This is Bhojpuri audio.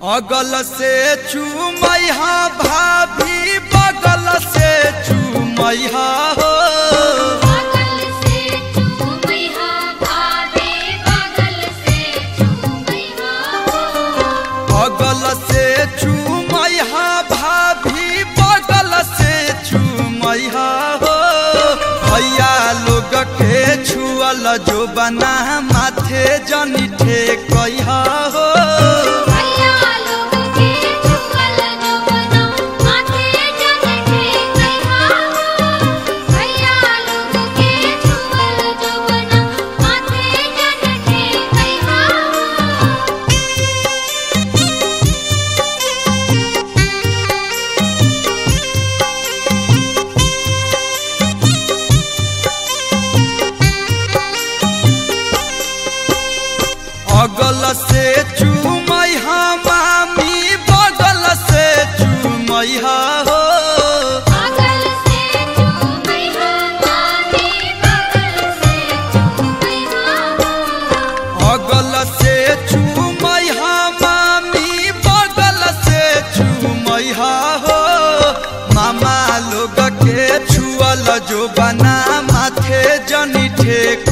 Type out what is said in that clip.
अगल से चूमैहा भाभी बगल से चूमैहा हो। बगल से चूमैहा भाभी बगल से चूमैहा हो। अगल से चूमैहा भाभी बगल से चूमैहा हो। भैया लोग के छुअल जो बना माथे जनी ठेकैहा हो। अगल से चूमैहा मामी बगल से चूमैहा हो। बगल से चूमैहा मामी बगल से चूमैहा हो। अगल से चूमैहा मामी बगल से चूमैहा हो। मामा लोग के छुअल जो बना माथे जनी ठेक